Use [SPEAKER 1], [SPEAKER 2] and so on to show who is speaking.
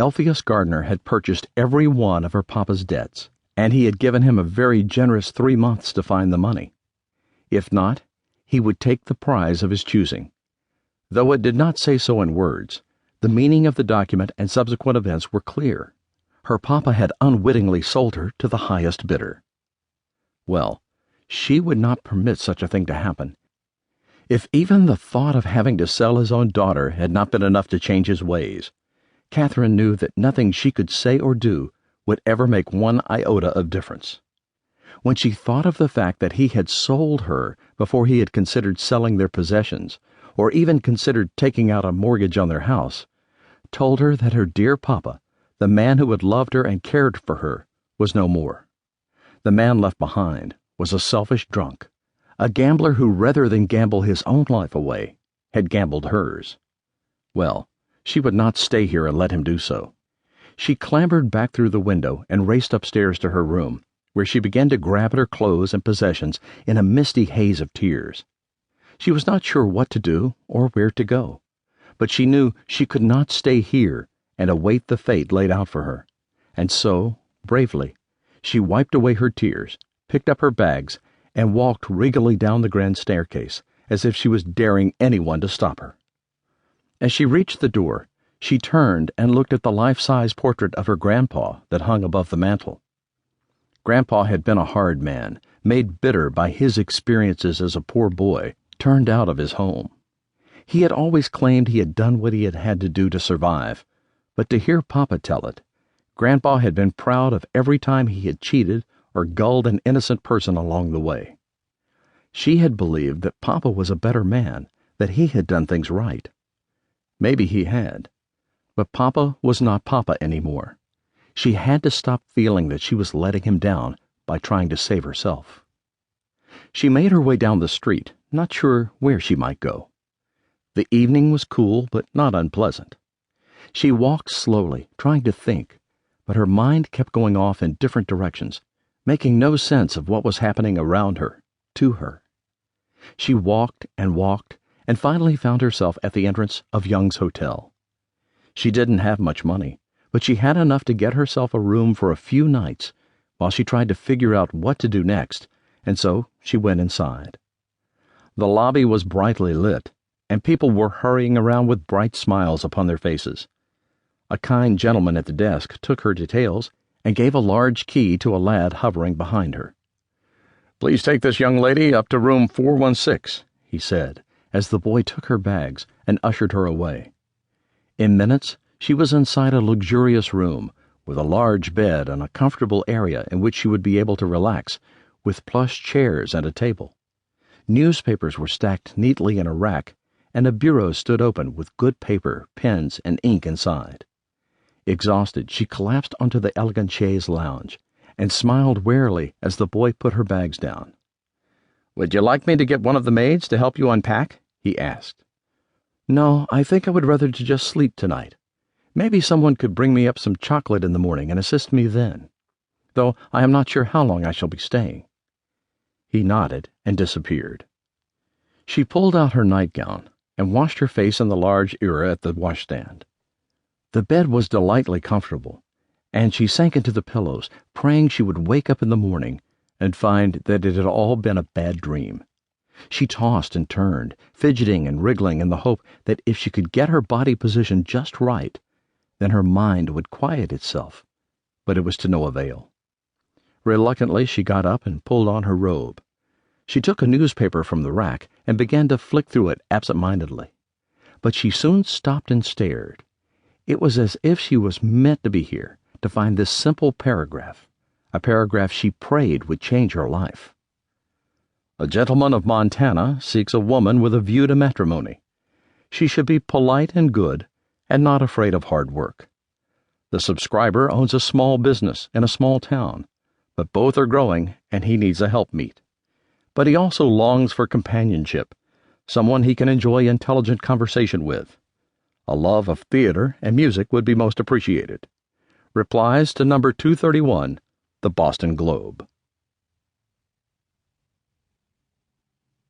[SPEAKER 1] Elphias Gardner had purchased every one of her papa's debts, and he had given him a very generous 3 months to find the money. If not, he would take the prize of his choosing. Though it did not say so in words, the meaning of the document and subsequent events were clear. Her papa had unwittingly sold her to the highest bidder. Well, she would not permit such a thing to happen. If even the thought of having to sell his own daughter had not been enough to change his ways, Catherine knew that nothing she could say or do would ever make one iota of difference. When she thought of the fact that he had sold her before he had considered selling their possessions, or even considered taking out a mortgage on their house, told her that her dear papa, the man who had loved her and cared for her, was no more. The man left behind was a selfish drunk, a gambler who, rather than gamble his own life away, had gambled hers. Well, she would not stay here and let him do so. She clambered back through the window and raced upstairs to her room, where she began to grab at her clothes and possessions in a misty haze of tears. She was not sure what to do or where to go, but she knew she could not stay here and await the fate laid out for her, and so, bravely, she wiped away her tears, picked up her bags, and walked regally down the grand staircase, as if she was daring anyone to stop her. As she reached the door, she turned and looked at the life-size portrait of her grandpa that hung above the mantel. Grandpa had been a hard man, made bitter by his experiences as a poor boy, turned out of his home. He had always claimed he had done what he had had to do to survive, but to hear Papa tell it, Grandpa had been proud of every time he had cheated or gulled an innocent person along the way. She had believed that Papa was a better man, that he had done things right. Maybe he had, but Papa was not Papa anymore. She had to stop feeling that she was letting him down by trying to save herself. She made her way down the street, not sure where she might go. The evening was cool but not unpleasant. She walked slowly, trying to think, but her mind kept going off in different directions, making no sense of what was happening around her, to her. She walked, and finally found herself at the entrance of Young's Hotel. She didn't have much money, but she had enough to get herself a room for a few nights while she tried to figure out what to do next, and so she went inside. The lobby was brightly lit, and people were hurrying around with bright smiles upon their faces. A kind gentleman at the desk took her details and gave a large key to a lad hovering behind her. "Please take this young lady up to room 416, he said, as the boy took her bags and ushered her away. In minutes, she was inside a luxurious room, with a large bed and a comfortable area in which she would be able to relax, with plush chairs and a table. Newspapers were stacked neatly in a rack, and a bureau stood open with good paper, pens, and ink inside. Exhausted, she collapsed onto the elegant chaise lounge, and smiled warily as the boy put her bags down. "Would you like me to get one of the maids to help you unpack?" he asked. "No, I think I would rather to just sleep tonight. Maybe someone could bring me up some chocolate in the morning and assist me then, though I am not sure how long I shall be staying." He nodded and disappeared. She pulled out her nightgown and washed her face in the large ewer at the washstand. The bed was delightfully comfortable, and she sank into the pillows, praying she would wake up in the morning and find that it had all been a bad dream. She tossed and turned, fidgeting and wriggling in the hope that if she could get her body positioned just right, then her mind would quiet itself, but it was to no avail. Reluctantly, she got up and pulled on her robe. She took a newspaper from the rack and began to flick through it absent-mindedly. But she soon stopped and stared. It was as if she was meant to be here, to find this simple paragraph, a paragraph she prayed would change her life. "A gentleman of Montana seeks a woman with a view to matrimony. She should be polite and good, and not afraid of hard work. The subscriber owns a small business in a small town, but both are growing, and he needs a helpmeet. But he also longs for companionship, someone he can enjoy intelligent conversation with. A love of theater and music would be most appreciated. Replies to number 231, the Boston Globe."